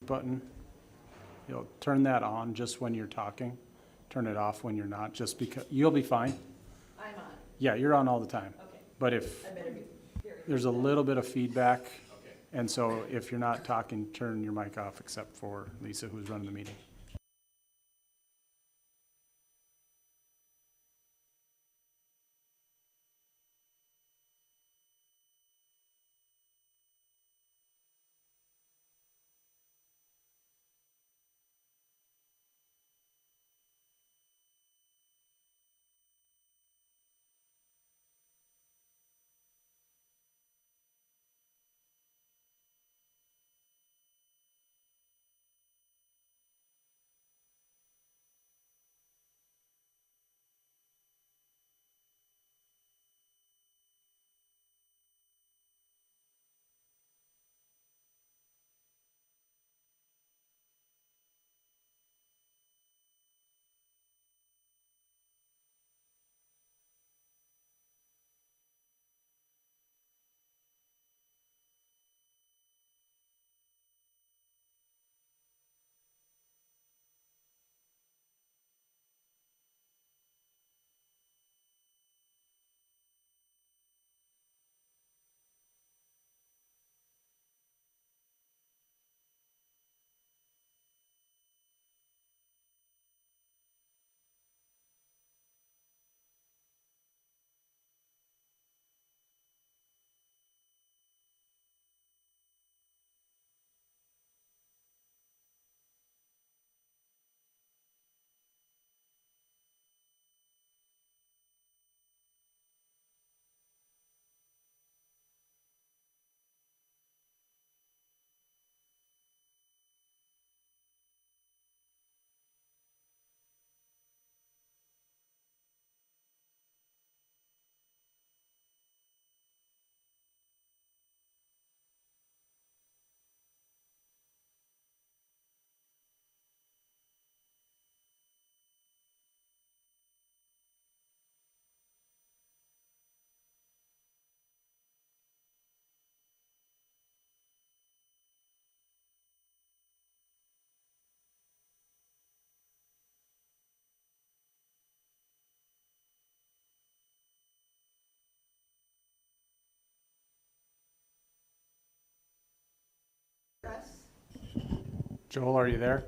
button. You'll turn that on just when you're talking. Turn it off when you're not, just because, you'll be fine. I'm on. Yeah, you're on all the time. Okay. But if I better be very good there's a at that. little bit of feedback, and so if you're not talking, turn your mic off except for Lisa, who's running the meeting. Russ? Joel, are you there?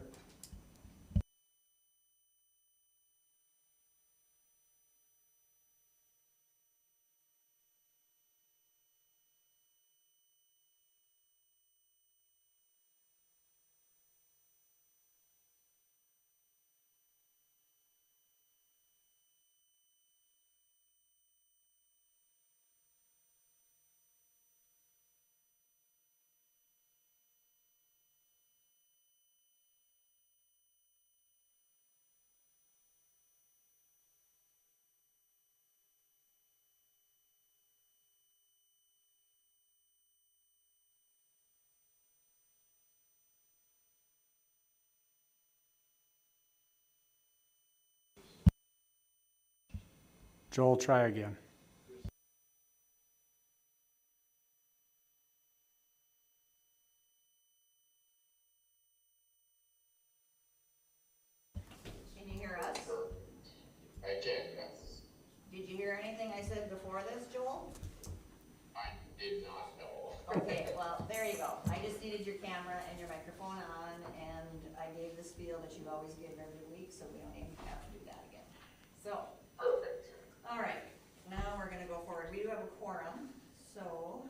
Joel, try again. Can you hear us? I can, yes. Did you hear anything I said before this, Joel? I did not know. Okay, well, there you go. I just needed your camera and your microphone on, and I gave the spiel that you always give every week, so we don't even have to do that again. So, Perfect. all right, now we're gonna go forward. We do have a quorum, so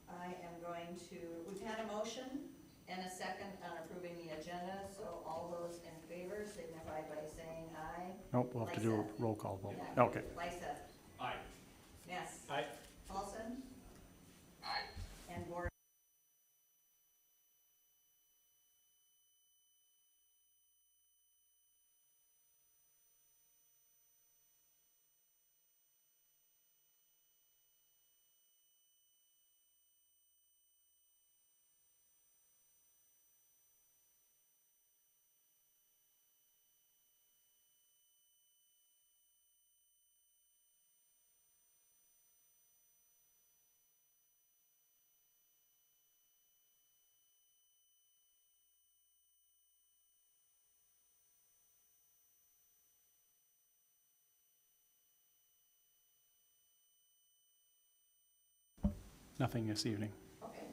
I am going to, we've had a motion and a second on approving the agenda, so all those in favor signify by saying aye. Nope, we'll have to do Lisa. a roll call vote. Yeah. Okay. Lysa. Aye. Ness. Aye. Paulson. Aye. And Moorhead. Nothing this evening. Okay.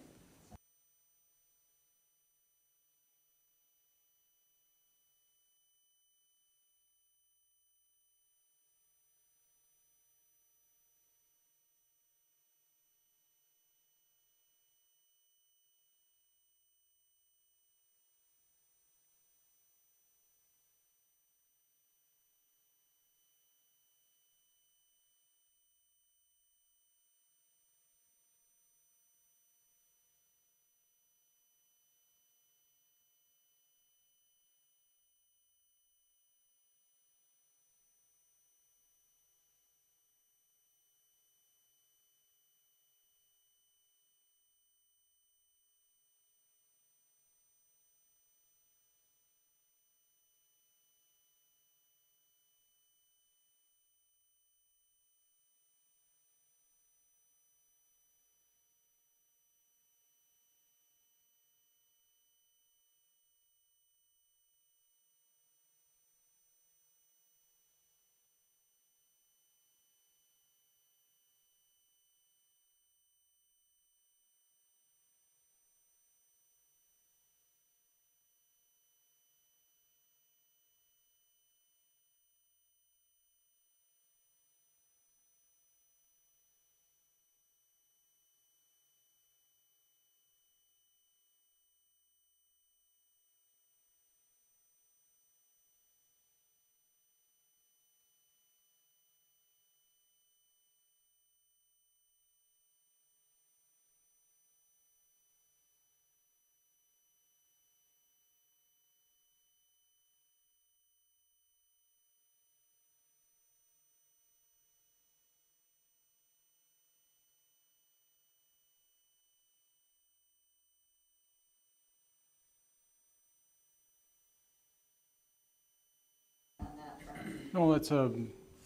On that front. No, that's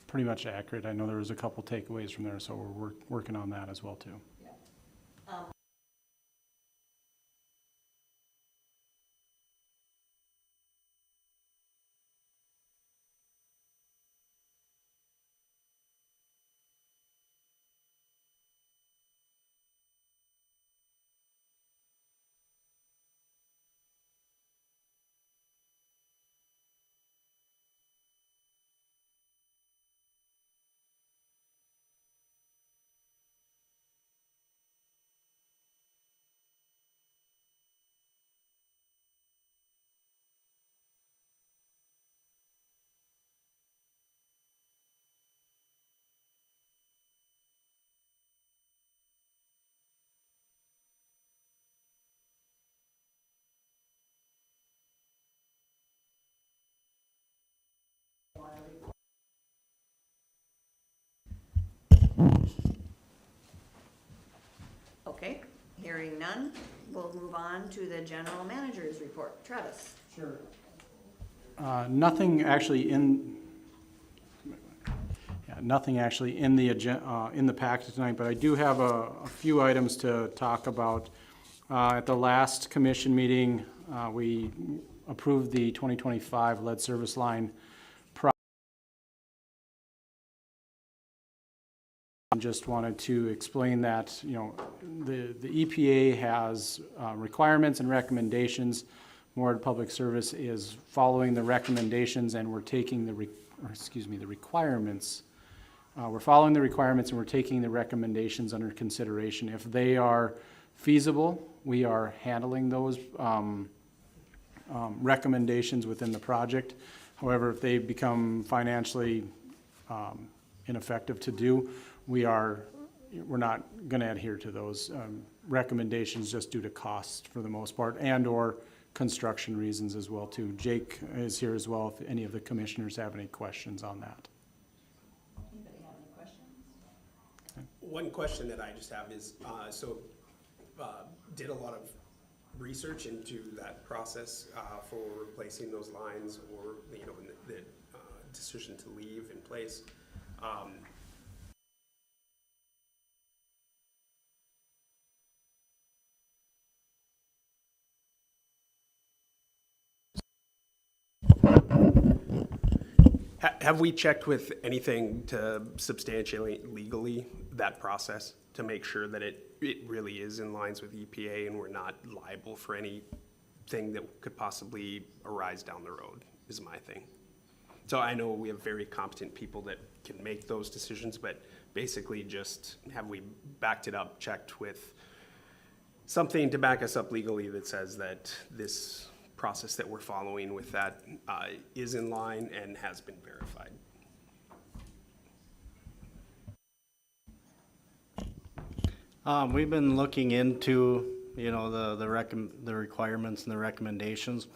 pretty much accurate. I know there was a couple takeaways from there, so we're working on that as well too. Yeah. Okay, hearing none, we'll move on to the general manager's report. Travis? Sure. Nothing actually nothing actually in the in the packet tonight, but I do have a few items to talk about. At the last commission meeting, we approved the 2025 lead service line. Just wanted to explain that, you know, the EPA has requirements and recommendations. Moorhead Public Service is following the recommendations, and we're taking the requirements. We're following the requirements, and we're taking the recommendations under consideration. If they are feasible, we are handling those recommendations within the project. However, if they become financially ineffective to do, we're not going to adhere to those recommendations just due to cost for the most part, and or construction reasons as well too. Jake is here as well if any of the commissioners have any questions on that. Anybody have any questions? One question that I just have is, did a lot of research into that process for replacing those lines, or the decision to leave in place. Have we checked with anything to substantiate legally that process to make sure that it really is in lines with EPA and we're not liable for anything that could possibly arise down the road, is my thing. So I know we have very competent people that can make those decisions, but basically just have we backed it up, checked with something to back us up legally that says that this process that we're following with that is in line and has been verified. We've been looking into, you know, the requirements and the recommendations.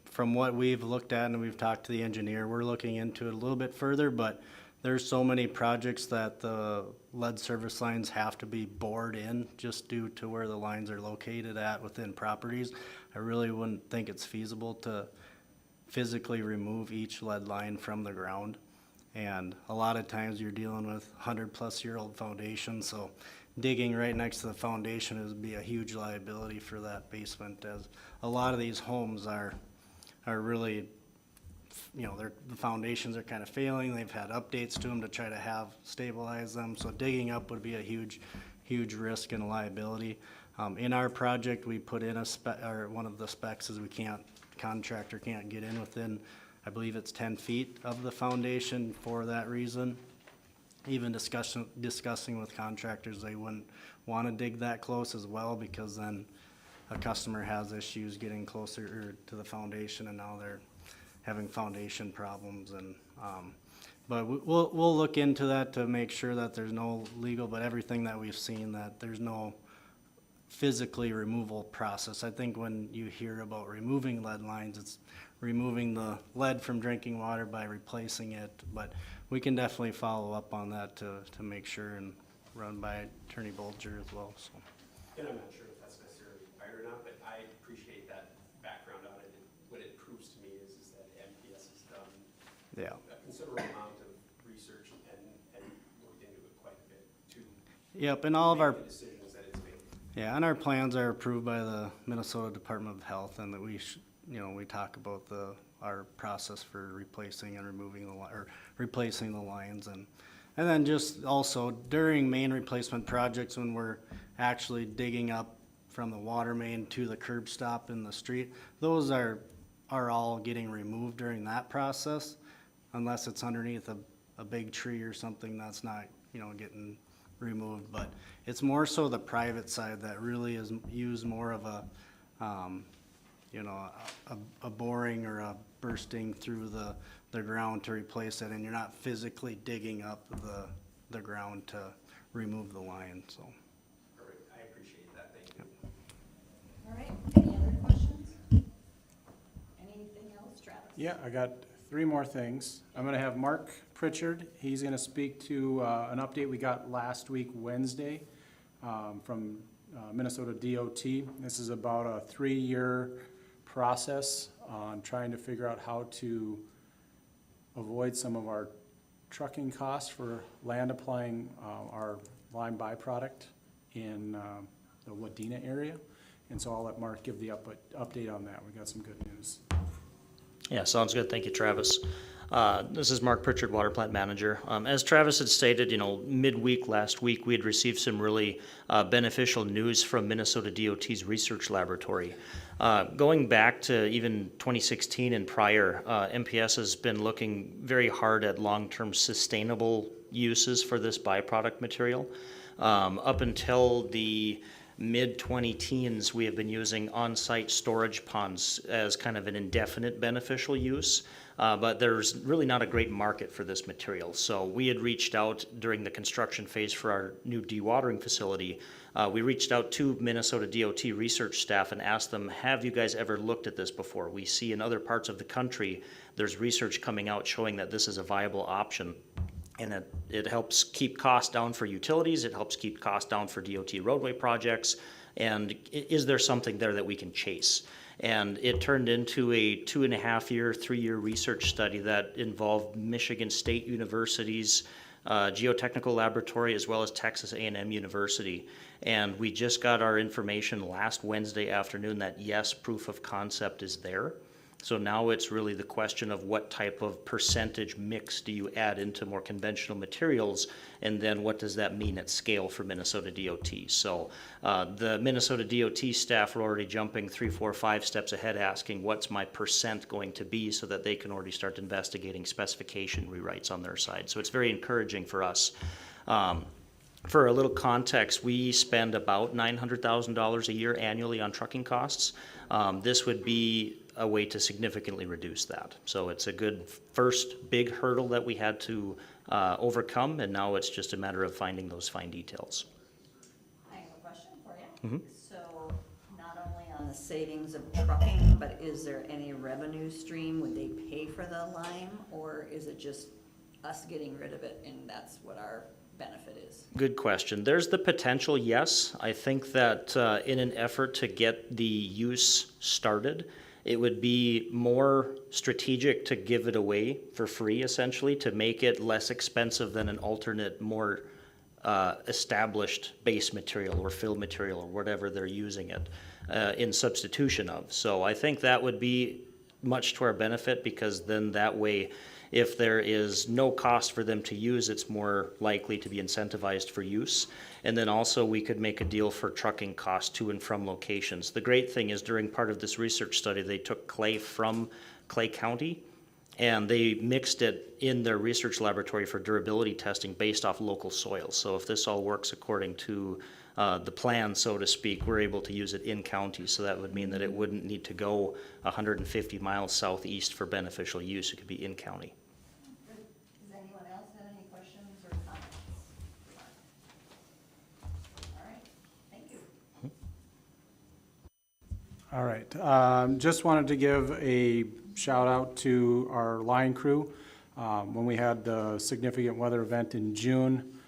From what we've looked at and we've talked to the engineer, we're looking into it a little bit further, but there's so many projects that the lead service lines have to be bored in just due to where the lines are located at within properties. I really wouldn't think it's feasible to physically remove each lead line from the ground. And a lot of times you're dealing with 100-plus-year-old foundations, so digging right next to the foundation would be a huge liability for that basement, as a lot of these homes are really, you know, the foundations are kind of failing. They've had updates to them to try to stabilize them. So digging up would be a huge risk and liability. In our project, we put in one of the specs is contractor can't get in within, I believe it's 10 feet of the foundation for that reason. Even discussing with contractors, they wouldn't want to dig that close as well, because then a customer has issues getting closer to the foundation, and now they're having foundation problems. And but we'll look into that to make sure that there's no legal, but everything that we've seen, that there's no physically removal process. I think when you hear about removing lead lines, it's removing the lead from drinking water by replacing it, but we can definitely follow up on that to make sure, and run by Attorney Bolger as well. So. And I'm not sure if that's necessarily required or not, but I appreciate that background on it. And what it proves to me is that MPS has done a considerable amount of research and looked into it quite a bit to Yep, and all of our the decisions that it's made. and our plans are approved by the Minnesota Department of Health, and that we talk about our process for replacing and replacing the lines, and then just also during main replacement projects, when we're actually digging up from the water main to the curb stop in the street, those are all getting removed during that process, unless it's underneath a big tree or something that's not, getting removed. But it's more so the private side that really is used more of a boring or a bursting through the ground to replace it, and you're not physically digging up the ground to remove the line, so. Perfect. I appreciate that. Thank you. All right, any other questions? Anything else, Travis? Yeah, I got 3 more things. I'm gonna have Mark Pritchard. He's gonna speak to an update we got last week, Wednesday, from Minnesota DOT. This is about a 3-year process on trying to figure out how to avoid some of our trucking costs for land applying our lime byproduct in the Wadena area. And so I'll let Mark give the update on that. We got some good news. Yeah, sounds good. Thank you, Travis. This is Mark Pritchard, Water Plant Manager. As Travis had stated, midweek last week, we had received some really beneficial news from Minnesota DOT's research laboratory. Going back to even 2016 and prior, MPS has been looking very hard at long-term sustainable uses for this byproduct material. Up until the mid-2010s, we have been using on-site storage ponds as kind of an indefinite beneficial use, but there's really not a great market for this material. So we had reached out during the construction phase for our new dewatering facility. We reached out to Minnesota DOT research staff and asked them, have you guys ever looked at this before? We see in other parts of the country, there's research coming out showing that this is a viable option. And it helps keep costs down for utilities, it helps keep costs down for DOT roadway projects, and is there something there that we can chase? And it turned into a 2.5-year, 3-year research study that involved Michigan State University's Geotechnical Laboratory as well as Texas A&M University. And we just got our information last Wednesday afternoon that yes, proof of concept is there. So now it's really the question of what type of percentage mix do you add into more conventional materials, and then what does that mean at scale for Minnesota DOT? So the Minnesota DOT staff are already jumping 3, 4, 5 steps ahead, asking what's my percent going to be, so that they can already start investigating specification rewrites on their side. So it's very encouraging for us. For a little context, we spend about $900,000 a year annually on trucking costs. This would be a way to significantly reduce that. So it's a good first big hurdle that we had to overcome, and now it's just a matter of finding those fine details. I have a question for you. So not only on the savings of trucking, but is there any revenue stream? Would they pay for the lime, or is it just us getting rid of it and that's what our benefit is? Good question. There's the potential, yes. I think that in an effort to get the use started, it would be more strategic to give it away for free, essentially, to make it less expensive than an alternate, more established base material or fill material or whatever they're using it in substitution of. So I think that would be much to our benefit, because then that way, if there is no cost for them to use, it's more likely to be incentivized for use. And then also we could make a deal for trucking costs to and from locations. The great thing is, during part of this research study, they took clay from Clay County and they mixed it in their research laboratory for durability testing based off local soil. So if this all works according to the plan, so to speak, we're able to use it in county. So that would mean that it wouldn't need to go 150 miles southeast for beneficial use. It could be in county. Does anyone else have any questions or comments? All right, thank you. All right, just wanted to give a shout out to our line crew. When we had the significant weather event in June,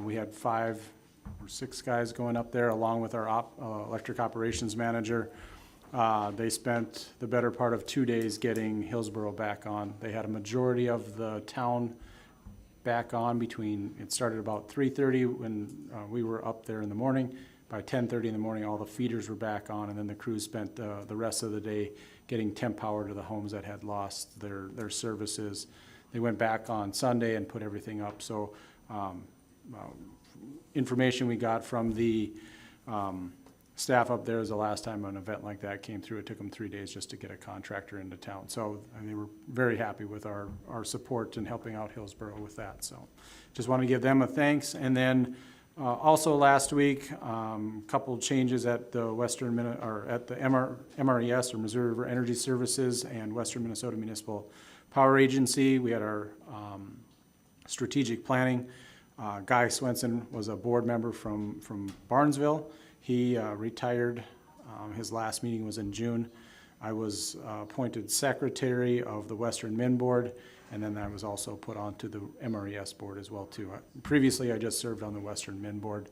we had 5 or 6 guys going up there along with our electric operations manager. They spent the better part of 2 days getting Hillsborough back on. They had a majority of the town back on it started about 3:30 when we were up there in the morning. By 10:30 in the morning, all the feeders were back on, and then the crew spent the rest of the day getting temp power to the homes that had lost their services. They went back on Sunday and put everything up. So information we got from the staff up there is the last time an event like that came through. It took them 3 days just to get a contractor into town. So they were very happy with our support and helping out Hillsborough with that. So just want to give them a thanks. And then also last week, couple changes at the MRES, or Missouri River Energy Services, and Western Minnesota Municipal Power Agency. We had our strategic planning. Guy Swenson was a board member from Barnesville. He retired. His last meeting was in June. I was appointed secretary of the Western Min Board, and then I was also put onto the MRES board as well too. Previously, I just served on the Western Min Board.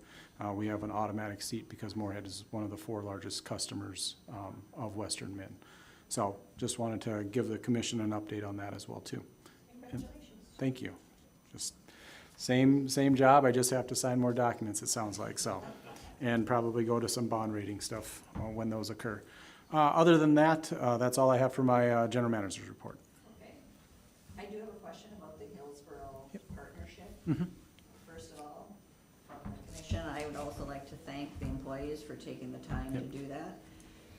We have an automatic seat because Moorhead is one of the 4 largest customers of Western Min. So just wanted to give the commission an update on that as well too. Congratulations. Thank you. Just same job. I just have to sign more documents, it sounds like, so. And probably go to some bond rating stuff when those occur. Other than that, that's all I have for my general manager's report. Okay. I do have a question about the Hillsborough partnership. First of all, from the commission, I would also like to thank the employees for taking the time to do that.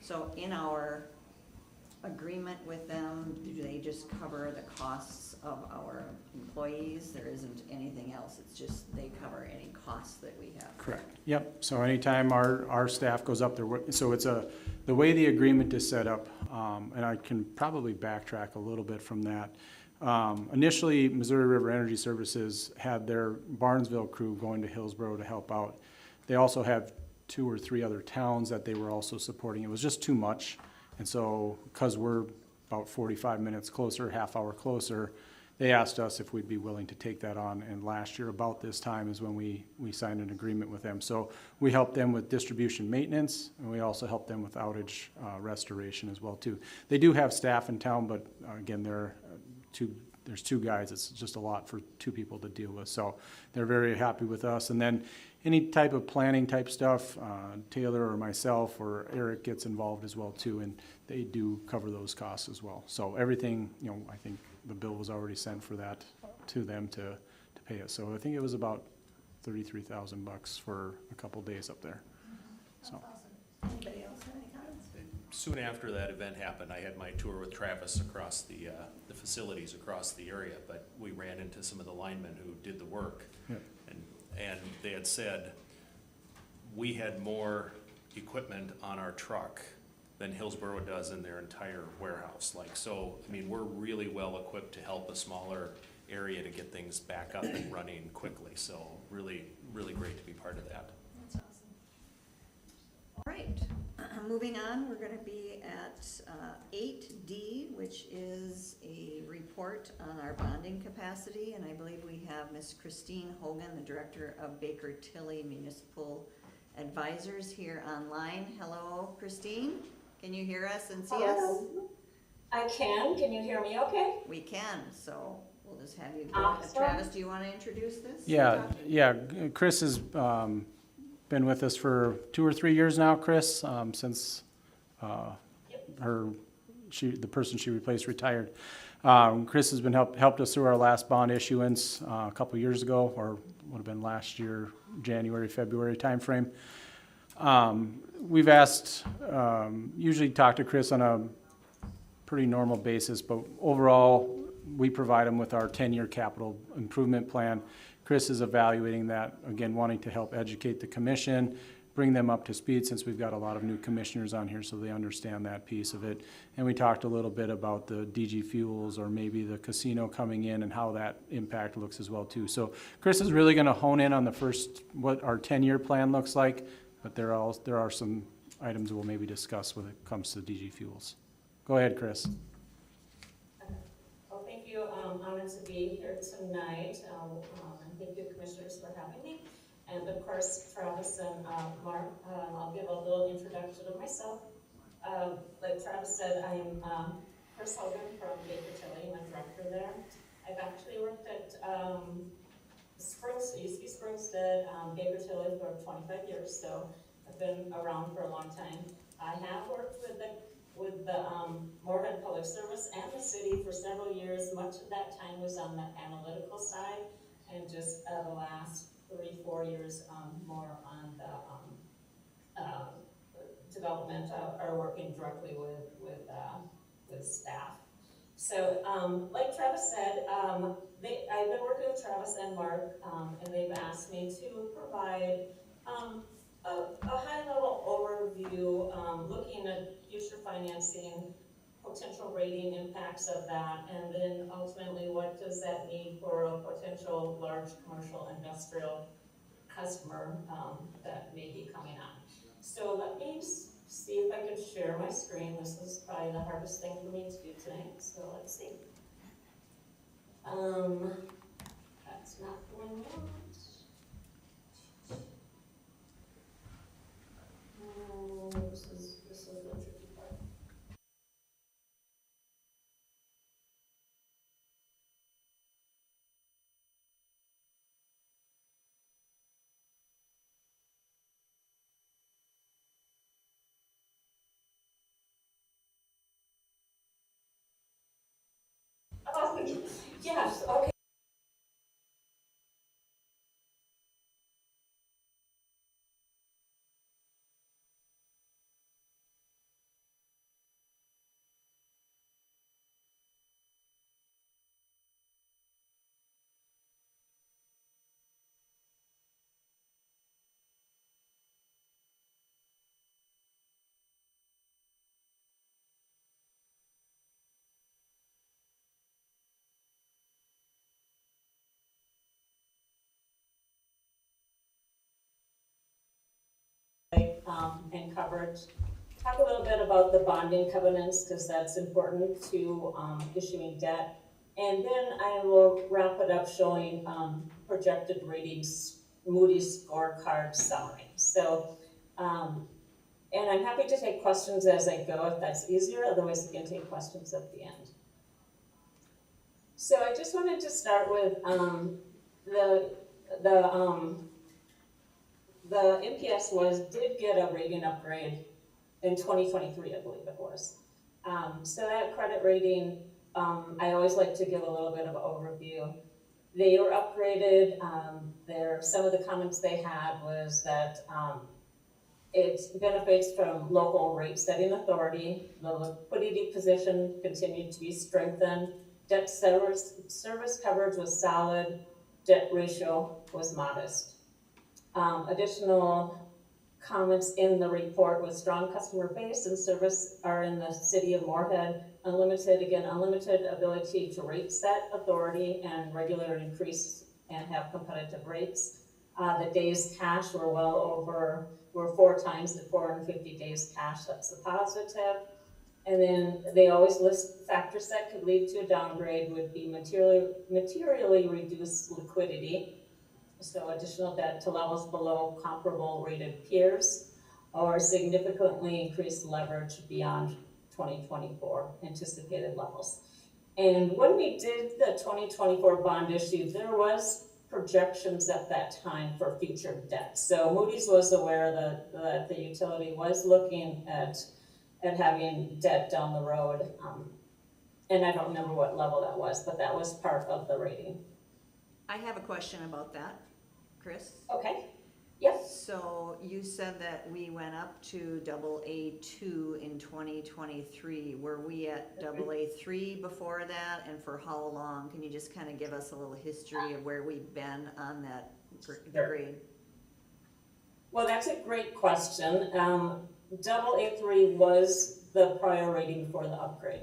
So in our agreement with them, do they just cover the costs of our employees? There isn't anything else, it's just they cover any costs that we have? Correct. Yep. So anytime our staff goes up there, so it's the way the agreement is set up, and I can probably backtrack a little bit from that. Initially, Missouri River Energy Services had their Barnesville crew going to Hillsborough to help out. They also have 2 or 3 other towns that they were also supporting. It was just too much. And so, because we're about 45 minutes closer, half hour closer, they asked us if we'd be willing to take that on. And last year, about this time, is when we signed an agreement with them. So we helped them with distribution maintenance, and we also helped them with outage restoration as well too. They do have staff in town, but again, they're too there's two guys, it's just a lot for two people to deal with. So they're very happy with us. And then any type of planning type stuff, Taylor or myself or Eric gets involved as well too, and they do cover those costs as well. So everything, you know, I think the bill was already sent for that to them to pay us. So I think it was about $33,000 for a couple days up there. That's So. awesome. Anybody else have any comments? Soon after that event happened, I had my tour with Travis across the facilities across the area, but we ran into some of the linemen who did the work. Yep. And they had said, we had more equipment on our truck than Hillsborough does in their entire warehouse. Like, so, I mean, we're really well equipped to help a smaller area to get things back up and running quickly. So really, really great to be part of that. That's awesome. All right, moving on, we're gonna be at 8D, which is a report on our bonding capacity, and I believe we have Miss Christine Hogan, the Director of Baker Tilly Municipal Advisors, here online. Hello, Christine, can you hear us and see us? Hello. I can. Can you hear me okay? We can, so we'll just have you, Awesome. Travis, do you wanna introduce this? Yeah, Chris has been with us for 2 or 3 years now, Chris, since the person she replaced retired. Chris has been helped us through our last bond issuance a couple years ago, or would have been last year, January, February timeframe. We've asked, usually talk to Chris on a pretty normal basis, but overall, we provide him with our 10-year capital improvement plan. Chris is evaluating that, again, wanting to help educate the commission, bring them up to speed, since we've got a lot of new commissioners on here, so they understand that piece of it. And we talked a little bit about the DG Fuels, or maybe the casino coming in, and how that impact looks as well too. So Chris is really gonna hone in on the first, what our 10-year plan looks like, but there are some items we'll maybe discuss when it comes to DG Fuels. Go ahead, Chris. Well, thank you. Honored to be here tonight. And thank you, commissioners, for having me. And of course, Travis and Mark, I'll give a little introduction of myself. Like Travis said, I'm Chris Hogan from Baker Tilly. I'm a director there. I've actually worked at UC Springstead, Baker Tilly for 25 years, so I've been around for a long time. I have worked with the Moorhead Public Service and the city for several years. Much of that time was on the analytical side, and just the last 3-4 years more on the development or working directly with staff. So like Travis said, I've been working with Travis and Mark, and they've asked me to provide a high-level overview, looking at future financing, potential rating impacts of that, and then ultimately what does that mean for a potential large commercial industrial customer that may be coming on. So let me see if I can share my screen. This is probably the hardest thing for me to do tonight, so let's see. That's not what I want. This is the tricky part. Oh, yes, okay. And covered. Talk a little bit about the bonding covenants, because that's important to issuing debt. And then I will wrap it up showing projected ratings, Moody's scorecard summary. So, and I'm happy to take questions as I go if that's easier, otherwise we can take questions at the end. So I just wanted to start with, the, the, um, the MPS did get a rating upgrade in 2023, I believe it was. So that credit rating, I always like to give a little bit of overview. They were upgraded, some of the comments they had was that, it benefits from local rate setting authority, the liquidity position continued to be strengthened, debt service coverage was solid, debt ratio was modest. Additional comments in the report with strong customer base and service are in the city of Moorhead. Unlimited ability to rate set authority and regular increase and have competitive rates. The days cash were 4 times the 450 days cash, that's the positive. And then they always list factors that could lead to a downgrade would be materially reduced liquidity, so additional debt to levels below comparable rated peers, or significantly increased leverage beyond 2024 anticipated levels. And when we did the 2024 bond issue, there was projections at that time for future debt. So Moody's was aware that the utility was looking at having debt down the road. And I don't remember what level that was, but that was part of the rating. I have a question about that, Chris. Okay, yep. So you said that we went up to AA2 in 2023. Were we at AA3 before that, and for how long? Can you just kind of give us a little history of where we've been on that grade? Well, that's a great question. AA3 was the prior rating for the upgrade.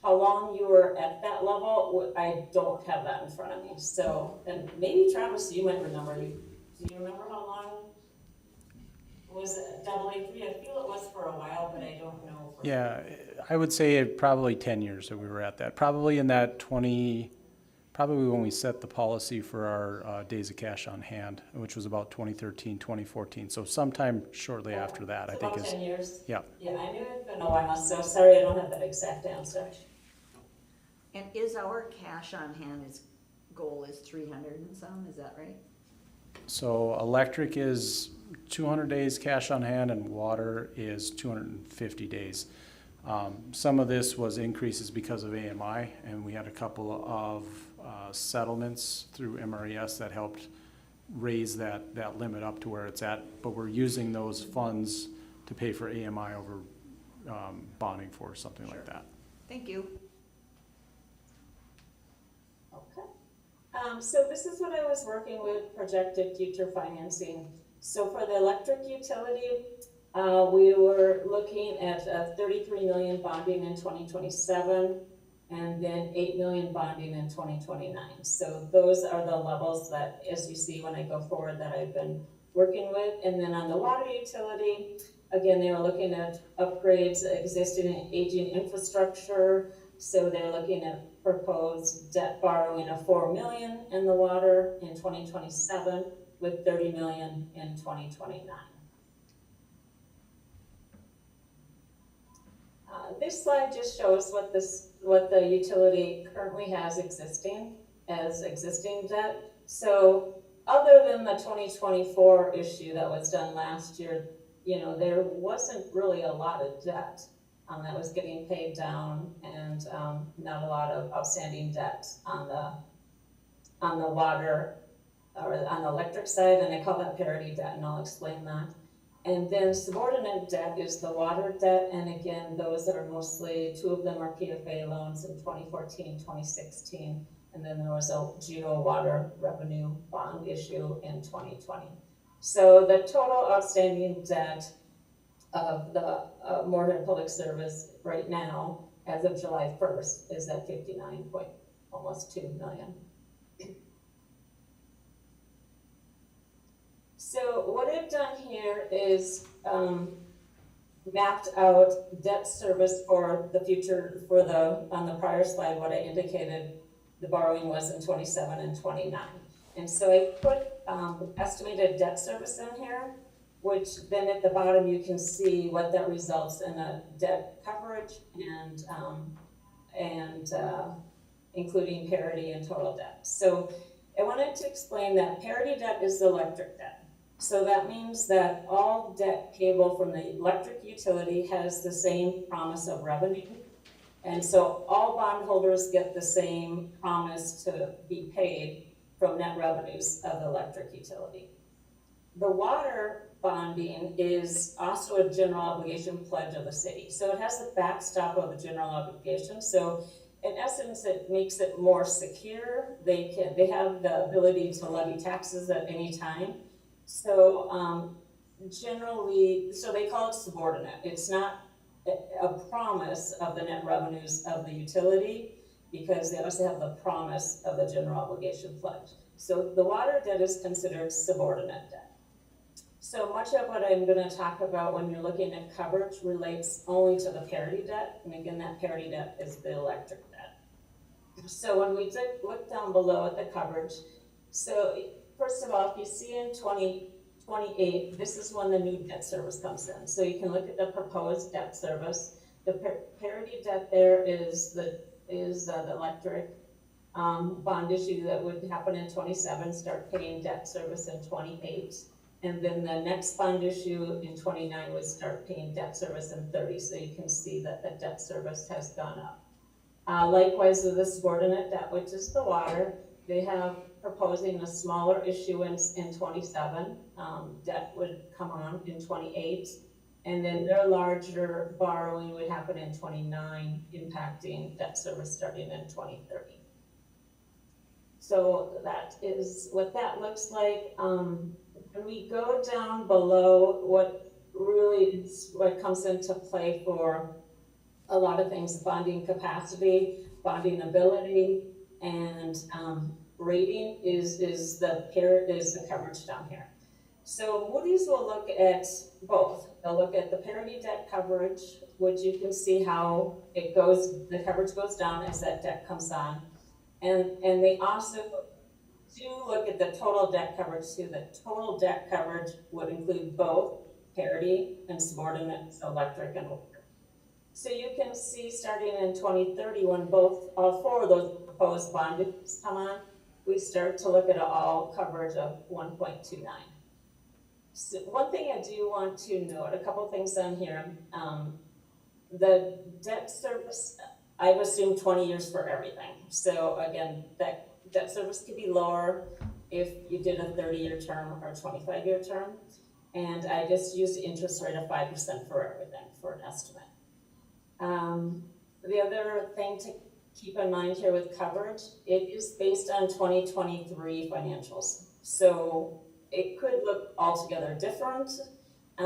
How long you were at that level, I don't have that in front of me. So, and maybe Travis, you might remember. Do you remember how long was it AA3? I feel it was for a while, but I don't know. Yeah, I would say probably 10 years that we were at that. Probably in that probably when we set the policy for our days of cash on hand, which was about 2013, 2014. So sometime shortly after that, I think about 10 years? Yeah. Yeah, I knew it'd been a while, so sorry I don't have that exact answer. And is our cash on hand, goal is 300 and some, is that right? So electric is 200 days cash on hand and water is 250 days. Some of this was increases because of AMI, and we had a couple of settlements through MRES that helped raise that limit up to where it's at, but we're using those funds to pay for AMI over bonding for something like that. Thank you. Okay. So this is what I was working with, projected future financing. So for the electric utility, we were looking at 33 million bonding in 2027, and then 8 million bonding in 2029. So those are the levels that, as you see when I go forward, that I've been working with. And then on the water utility, again, they were looking at upgrades, existing and aging infrastructure. So they're looking at proposed debt borrowing of 4 million in the water in 2027 with 30 million in 2029. This slide just shows what the utility currently has existing debt. So other than the 2024 issue that was done last year, there wasn't really a lot of debt that was getting paid down, and not a lot of outstanding debt on the water or on the electric side, and I call that parity debt, and I'll explain that. And then subordinate debt is the water debt, and again, those are mostly, 2 of them are PFA loans in 2014, 2016, and then there was a Geo Water Revenue Bond issue in 2020. So the total outstanding debt of the Moorhead Public Service right now, as of July 1st, is at almost 2 million. So what I've done here is mapped out debt service for the future, on the prior slide, what I indicated the borrowing was in 27 and 29. And so I put estimated debt service in here, which then at the bottom you can see what that results in a debt coverage and including parity and total debt. So I wanted to explain that parity debt is the electric debt. So that means that all debt payable from the electric utility has the same promise of revenue. And so all bondholders get the same promise to be paid from net revenues of the electric utility. The water bonding is also a general obligation pledge of the city. So it has the backstop of the general obligation. So in essence, it makes it more secure. They have the ability to levy taxes at any time. So generally, so they call it subordinate. It's not a promise of the net revenues of the utility, because they also have the promise of the general obligation pledge. So the water debt is considered subordinate debt. So much of what I'm going to talk about when you're looking at coverage relates only to the parity debt, and again, that parity debt is the electric debt. So when we look down below at the coverage, so first of all, if you see in 2028, this is when the new debt service comes in. So you can look at the proposed debt service. The parity debt there is the electric bond issue that would happen in 27, start paying debt service in 28. And then the next bond issue in 29 would start paying debt service in 30. So you can see that the debt service has gone up. Likewise with the subordinate debt, which is the water, they have proposing a smaller issuance in 27. Debt would come on in 28. And then their larger borrowing would happen in 29, impacting debt service starting in 2030. So that is what that looks like. When we go down below, what comes into play for a lot of things, bonding capacity, bonding ability, and rating is the coverage down here. So Moody's will look at both. They'll look at the parity debt coverage, which you can see how it goes, the coverage goes down as that debt comes on. And they also do look at the total debt coverage too. The total debt coverage would include both parity and subordinate, so electric and water. So you can see starting in 2030, when all four of those proposed bonds come on, we start to look at all coverage of 1.29. So one thing I do want to note, a couple things on here. The debt service, I've assumed 20 years for everything. So again, that debt service could be lower if you did a 30-year term or a 25-year term. And I just used the interest rate of 5% for everything for an estimate. The other thing to keep in mind here with coverage, it is based on 2023 financials. So it could look altogether different. I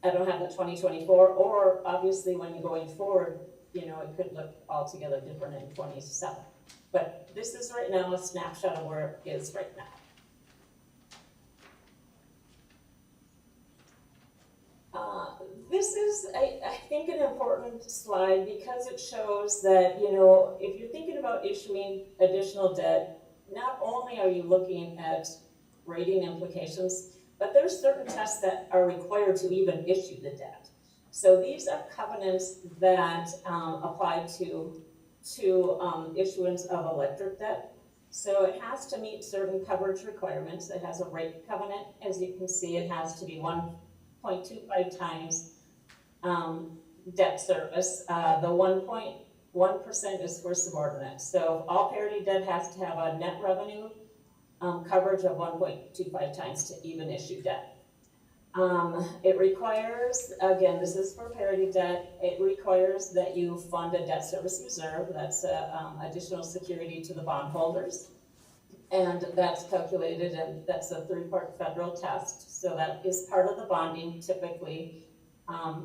don't have the 2024, or obviously when you're going forward, it could look altogether different in 27. But this is right now a snapshot of where it is right now. This is, I think, an important slide because it shows that, if you're thinking about issuing additional debt, not only are you looking at rating implications, but there's certain tests that are required to even issue the debt. So these are covenants that apply to issuance of electric debt. So it has to meet certain coverage requirements. It has a rate covenant. As you can see, it has to be 1.25 times debt service. The 1.1% is for subordinate. So all parity debt has to have a net revenue coverage of 1.25 times to even issue debt. It requires, again, this is for parity debt, it requires that you fund a debt service reserve. That's additional security to the bondholders. And that's calculated, and that's a 3-part federal test. So that is part of the bonding, typically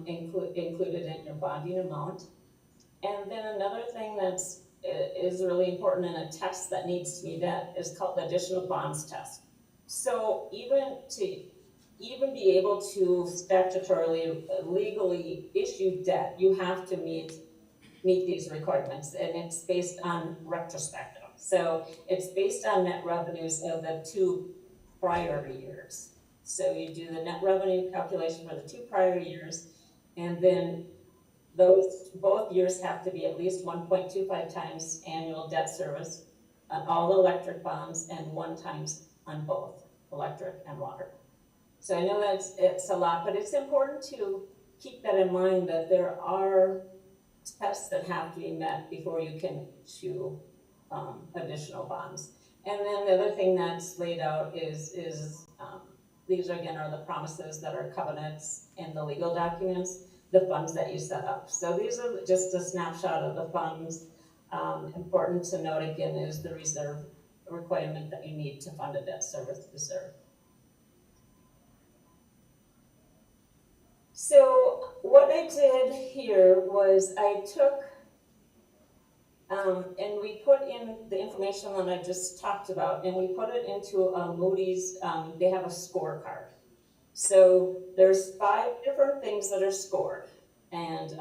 included in your bonding amount. And then another thing that's is really important in a test that needs to be met is called the additional bonds test. So even be able to statutorily, legally issue debt, you have to meet these requirements, and it's based on retrospective. So it's based on net revenues of the 2 prior years. So you do the net revenue calculation for the 2 prior years, and then those, both years have to be at least 1.25 times annual debt service on all electric bonds and 1 times on both electric and water. So I know it's a lot, but it's important to keep that in mind, that there are tests that have to be met before you can issue additional bonds. And then the other thing that's laid out is these again are the promises that are covenants in the legal documents, the funds that you set up. So these are just a snapshot of the funds. Important to note again is the reserve requirement that you need to fund a debt service reserve. So what I did here was I took and we put in the information that I just talked about, and we put it into Moody's. They have a scorecard. So there's 5 different things that are scored, and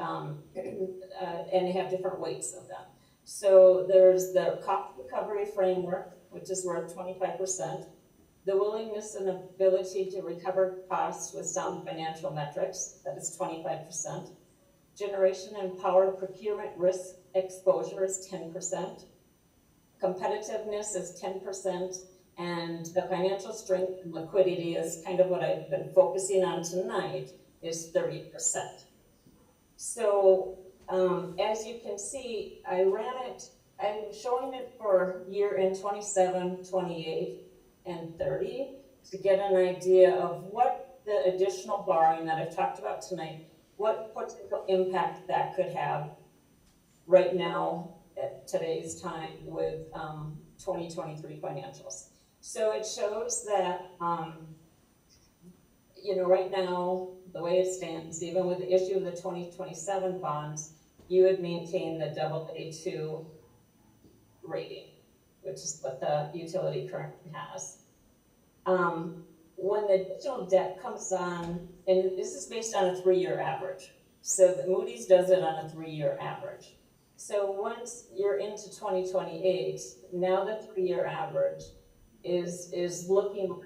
they have different weights of them. So there's the cost recovery framework, which is worth 25%. The willingness and ability to recover costs with sound financial metrics, that is 25%. Generation and power procurement risk exposure is 10%. Competitiveness is 10%. And the financial strength and liquidity is kind of what I've been focusing on tonight, is 30%. So as you can see, I'm showing it for year in 27, 28, and 30 to get an idea of what the additional borrowing that I've talked about tonight, what potential impact that could have right now at today's time with 2023 financials. So it shows that, right now, the way it stands, even with the issue of the 2027 bonds, you would maintain the AA2 rating, which is what the utility currently has. When the additional debt comes on, and this is based on a 3-year average, so the Moody's does it on a 3-year average. So once you're into 2028, now the 3-year average is looking,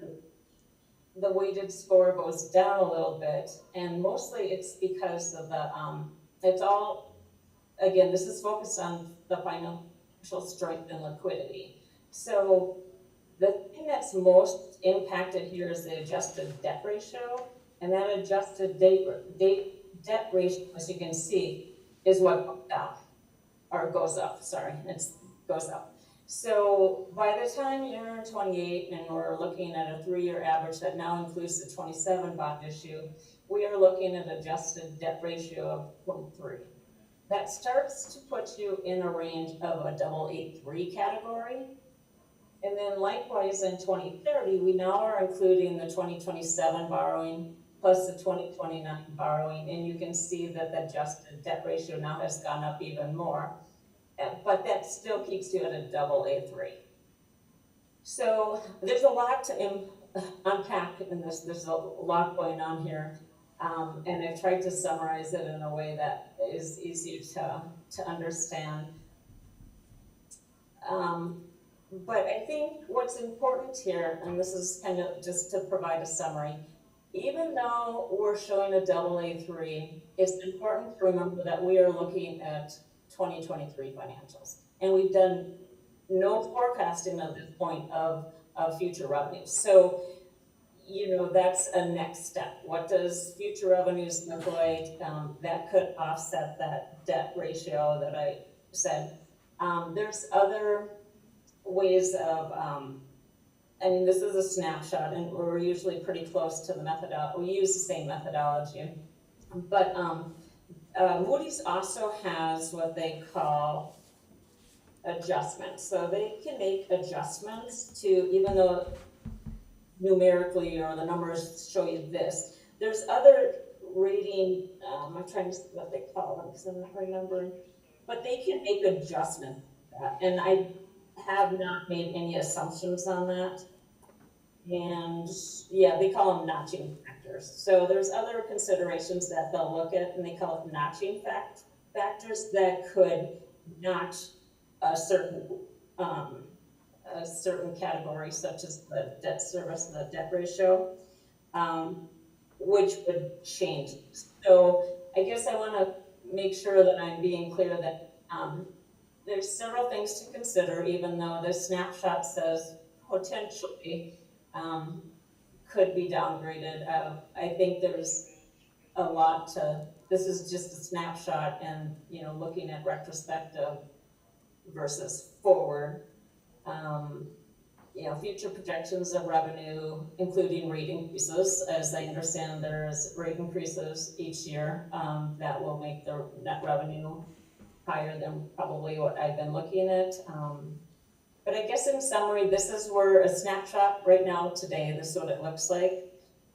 the weighted score goes down a little bit, and mostly it's because of the, it's all, again, this is focused on the financial strength and liquidity. So the thing that's most impacted here is the adjusted debt ratio, and that adjusted debt ratio, as you can see, is what goes down, or goes up, sorry, it goes up. So by the time you're in 28 and we're looking at a 3-year average that now includes the 27 bond issue, we are looking at adjusted debt ratio of 0.3. That starts to put you in a range of a AA3 category. And then likewise in 2030, we now are including the 2027 borrowing plus the 2029 borrowing, and you can see that the adjusted debt ratio now has gone up even more, but that still keeps you at a AA3. So there's a lot to unpack in this. There's a lot going on here, and I've tried to summarize it in a way that is easy to understand. But I think what's important here, and this is kind of just to provide a summary, even though we're showing a AA3, it's important to remember that we are looking at 2023 financials. And we've done no forecasting at this point of future revenues. So, that's a next step. What does future revenues look like? That could offset that debt ratio that I said. There's other ways of, this is a snapshot, and we're usually pretty close to the methodology. We use the same methodology, but Moody's also has what they call adjustments. So they can make adjustments to, even though numerically or the numbers show you this, there's other rating, I'm trying to see what they call them because I'm not remembering, but they can make adjustments to that. And I have not made any assumptions on that. And yeah, they call them notching factors. So there's other considerations that they'll look at, and they call it notching factors that could notch a certain category, such as the debt service and the debt ratio, which would change. So I guess I want to make sure that I'm being clear that, there's several things to consider, even though the snapshot says potentially, could be downgraded. I think there's a lot to, this is just a snapshot and, looking at retrospective versus forward. Future projections of revenue, including rate increases. As I understand, there's rate increases each year, that will make the net revenue higher than probably what I've been looking at. But I guess in summary, this is where a snapshot right now today, this is what it looks like.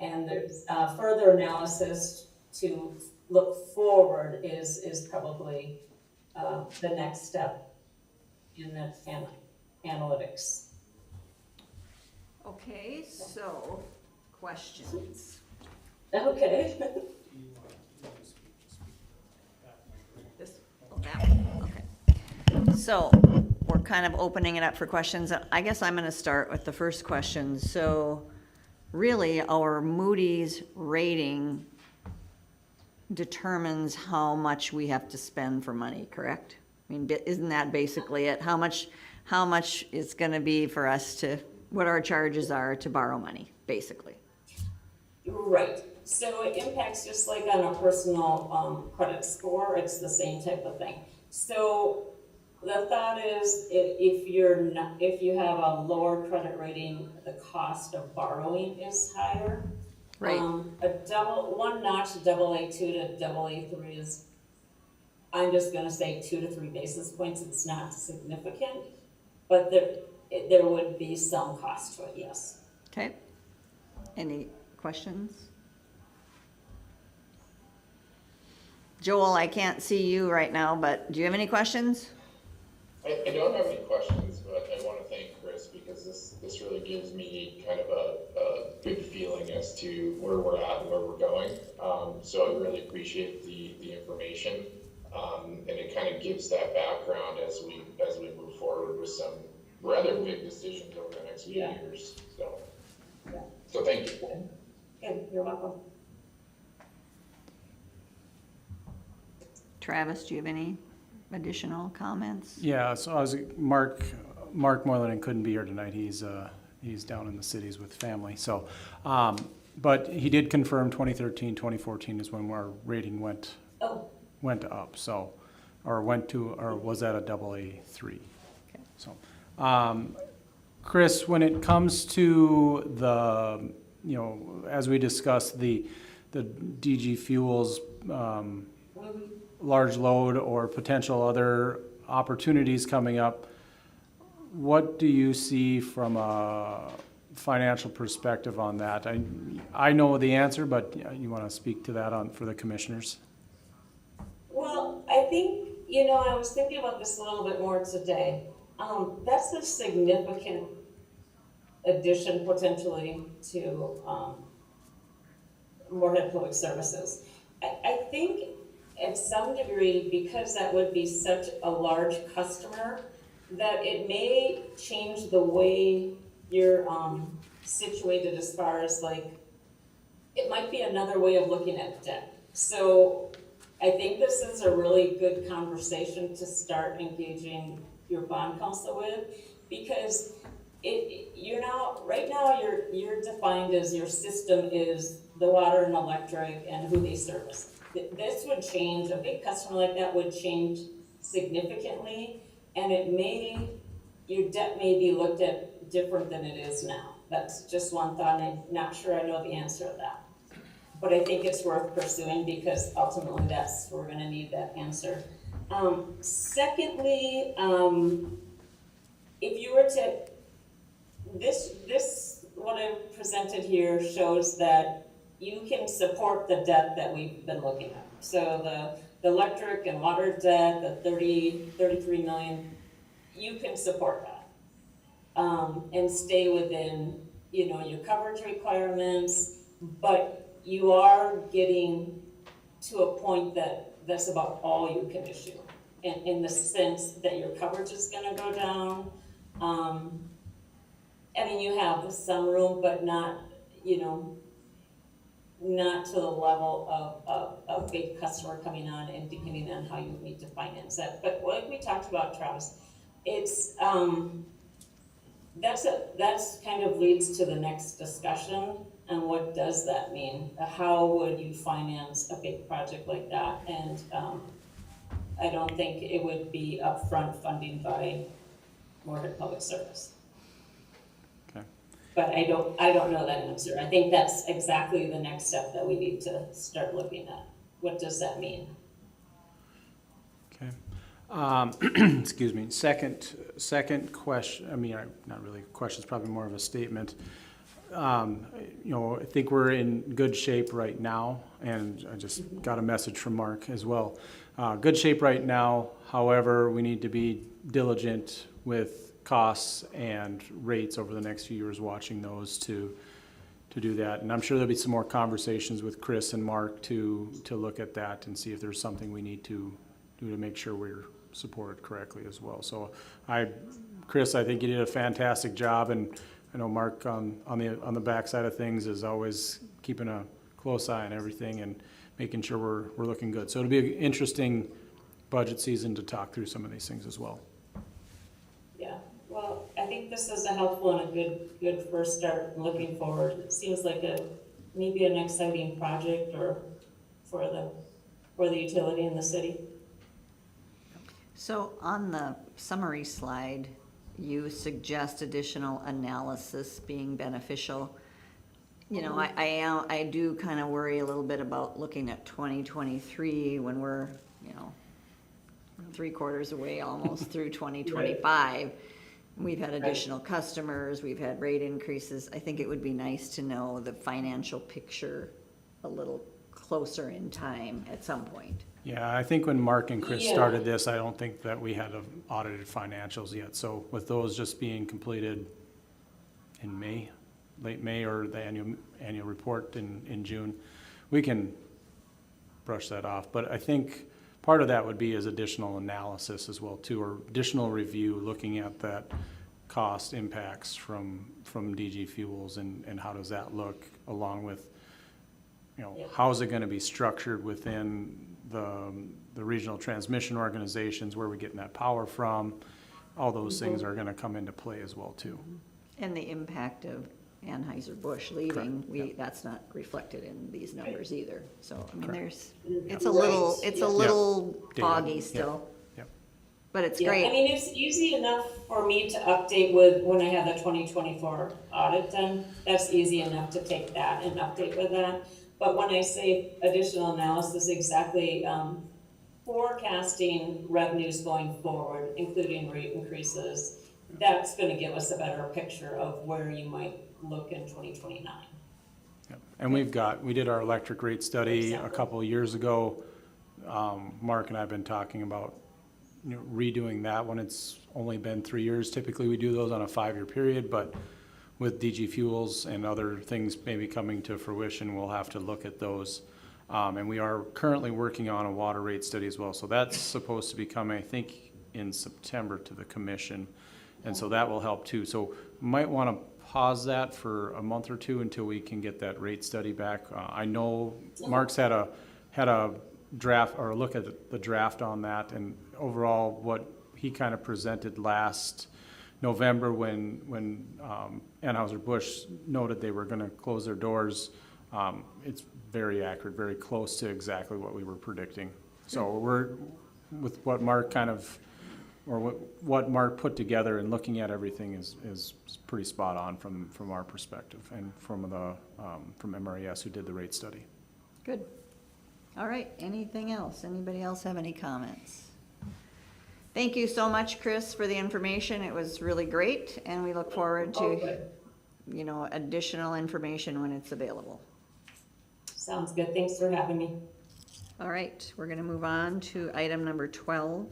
And there's further analysis to look forward is probably the next step in the analytics. Okay, so, questions? Okay. This, that one, okay. So, we're kind of opening it up for questions. I guess I'm gonna start with the first question. So, really, our Moody's rating determines how much we have to spend for money, correct? I mean, isn't that basically it? How much it's gonna be for us to, what our charges are to borrow money, basically? Right. So it impacts just like on a personal credit score. It's the same type of thing. So the thought is, if you have a lower credit rating, the cost of borrowing is higher. Right. One notch, AA2 to AA3 is, I'm just gonna say 2 to 3 basis points. It's not significant, but there would be some cost to it, yes. Okay. Any questions? Joel, I can't see you right now, but do you have any questions? I don't have any questions, but I want to thank Chris because this really gives me kind of a good feeling as to where we're at and where we're going. So I really appreciate the information, and it kind of gives that background as we move forward with some rather big decisions over the next few years. So thank you. Okay, you're welcome. Travis, do you have any additional comments? Yeah, so Mark Moylan couldn't be here tonight. He's down in the cities with family. So, but he did confirm 2013, 2014 is when our rating went up. So, or was that a AA3? Okay. So, Chris, when it comes to the, as we discussed, the DG Fuels large load or potential other opportunities coming up, what do you see from a financial perspective on that? I know the answer, but you want to speak to that for the commissioners? Well, I think, I was thinking about this a little bit more today. That's a significant addition potentially to Moorhead Public Services. I think at some degree, because that would be such a large customer, that it may change the way you're situated as far as it might be another way of looking at debt. So I think this is a really good conversation to start engaging your bond counsel with, because right now you're defined as your system is the water and electric and who they service. This would change, a big customer like that would change significantly, and your debt may be looked at different than it is now. That's just one thought, and I'm not sure I know the answer to that. But I think it's worth pursuing because ultimately we're gonna need that answer. Secondly, if you were to, this, what I've presented here shows that you can support the debt that we've been looking at. So the electric and water debt, the 33 million, you can support that. And stay within, your coverage requirements, but you are getting to a point that's about all you can issue. In the sense that your coverage is gonna go down. You have some room, but not, not to the level of a big customer coming on and depending on how you need to finance that. But like we talked about, Travis, it's, that's kind of leads to the next discussion, and what does that mean? How would you finance a big project like that? And, I don't think it would be upfront funding by Moorhead Public Service. Okay. But I don't know that answer. I think that's exactly the next step that we need to start looking at. What does that mean? Okay. Excuse me. Second question, I mean, not really a question, it's probably more of a statement. You know, I think we're in good shape right now, and I just got a message from Mark as well. Good shape right now, however, we need to be diligent with costs and rates over the next few years, watching those to do that. And I'm sure there'll be some more conversations with Chris and Mark to look at that and see if there's something we need to do to make sure we're supported correctly as well. So Chris, I think you did a fantastic job, and I know Mark on the backside of things is always keeping a close eye on everything and making sure we're looking good. So it'll be an interesting budget season to talk through some of these things as well. Yeah, well, I think this is a helpful and a good first start looking forward. It seems like maybe an exciting project or for the utility in the city. So on the summary slide, you suggest additional analysis being beneficial. You know, I do kind of worry a little bit about looking at 2023 when we're, you know, 3/4 away almost through 2025. We've had additional customers, we've had rate increases. I think it would be nice to know the financial picture a little closer in time at some point. Yeah, I think when Mark and Chris Yeah. started this, I don't think that we had audited financials yet. So with those just being completed in May, late May, or the annual report in June, we can brush that off. But I think part of that would be as additional analysis as well too, or additional review, looking at that cost impacts from DG Fuels and how does that look, along with, you know, how is it gonna be structured within the regional transmission organizations, where we're getting that power from. All those things are gonna come into play as well too. And the impact of Anheuser-Busch leaving, Correct, that's not reflected in these numbers either. So, I mean, Correct. it's a little Data, foggy yeah. still, Yep. but it's Yeah, I great. mean, it's easy enough for me to update with, when I have the 2024 audit done, that's easy enough to take that and update with that. But when I say additional analysis, exactly, forecasting revenues going forward, including rate increases, that's gonna give us a better picture of where you might look in 2029. Yep. And we did our electric rate study a Example. couple of years ago. Mark and I have been talking about, you know, redoing that one. It's only been 3 years. Typically, we do those on a 5-year period, but with DG Fuels and other things maybe coming to fruition, we'll have to look at those. And we are currently working on a water rate study as well. So that's supposed to be coming, I think, in September to the commission. And so that will help too. So might want to pause that for a month or two until we can get that rate study back. I know Mark's had a draft, or a look at the draft on that, and overall what he kind of presented last November when Anheuser-Busch noted they were going to close their doors. It's very accurate, very close to exactly what we were predicting. So we're, with what Mark what Mark put together and looking at everything is pretty spot on from our perspective, and from MRES who did the rate study. Good. All right, anything else? Anybody else have any comments? Thank you so much, Chris, for the information. It was really great, and we look forward to, Okay. you know, additional information when it's available. Sounds good. Thanks for having me. All right, we're gonna move on to item number 12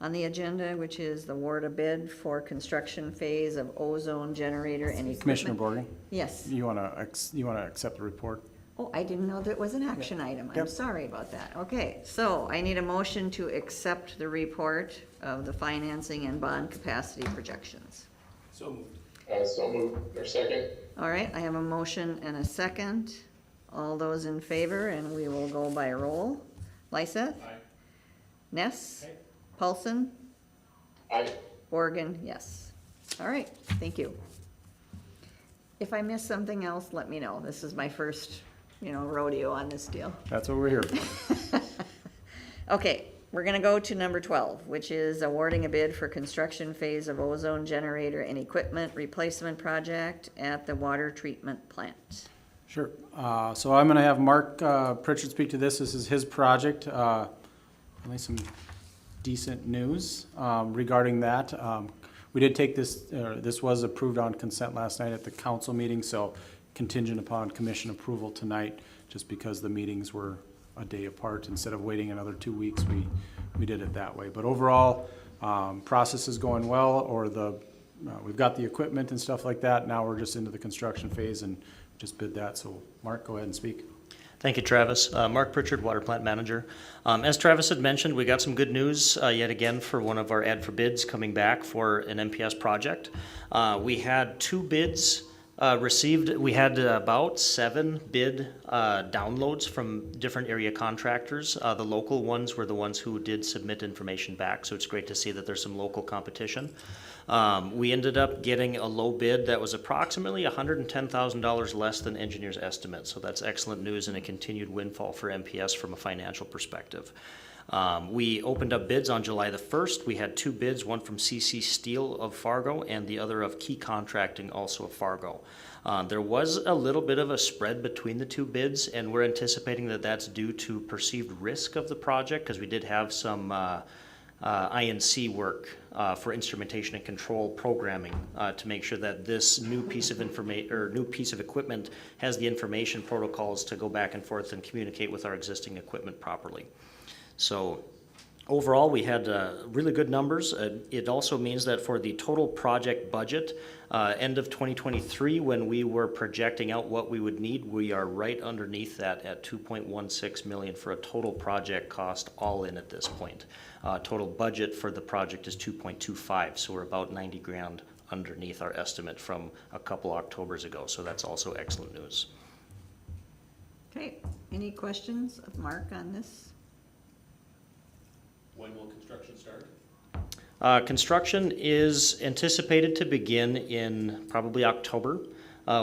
on the agenda, which is the award of bid for construction phase of ozone generator and equipment. Commissioner Borgen, Yes. you want to accept the report? Oh, I didn't know that was an action item. I'm Yep. sorry about that. Okay, so I need a motion to accept the report of the financing and bond capacity projections. So moved, or second? All right, I have a motion and a second. All those in favor, and we will go by roll. Lyseth? Aye. Ness? Aye. Paulson? I, Oregon, yes. All right, thank you. If I miss something else, let me know. This is my first, rodeo on this deal. That's what we're here for. Okay, we're gonna go to number 12, which is awarding a bid for construction phase of ozone generator and equipment replacement project at the water treatment plant. Sure. So I'm gonna have Mark Pritchard speak to this. This is his project. Only some decent news regarding that. We did take this, this was approved on consent last night at the council meeting, so contingent upon commission approval tonight, just because the meetings were a day apart. Instead of waiting another 2 weeks, we did it that way. But overall, process is going well, or we've got the equipment and stuff like that. Now we're just into the construction phase and just bid that. So Mark, go ahead and speak. Thank you, Travis. Mark Pritchard, Water Plant Manager. As Travis had mentioned, we got some good news yet again for one of our ad for bids coming back for an MPS project. We had 2 bids received. We had about 7 bid downloads from different area contractors. The local ones were the ones who did submit information back, so it's great to see that there's some local competition. We ended up getting a low bid that was approximately $110,000 less than engineer's estimate, so that's excellent news and a continued windfall for MPS from a financial perspective. We opened up bids on July the 1st. We had 2 bids, one from CC Steel of Fargo and the other of Key Contracting, also of Fargo. There was a little bit of a spread between the 2 bids, and we're anticipating that that's due to perceived risk of the project, because we did have some INC work for instrumentation and control programming to make sure that this new piece of information or new piece of equipment has the information protocols to go back and forth and communicate with our existing equipment properly. So overall, we had really good numbers. It also means that for the total project budget, end of 2023, when we were projecting out what we would need, we are right underneath that at $2.16 million for a total project cost all in at this point. Total budget for the project is 2.25, so we're about 90 grand underneath our estimate from a couple Octobers ago, so that's also excellent news. Okay, any questions of Mark on this? When will construction start? Construction is anticipated to begin in probably October.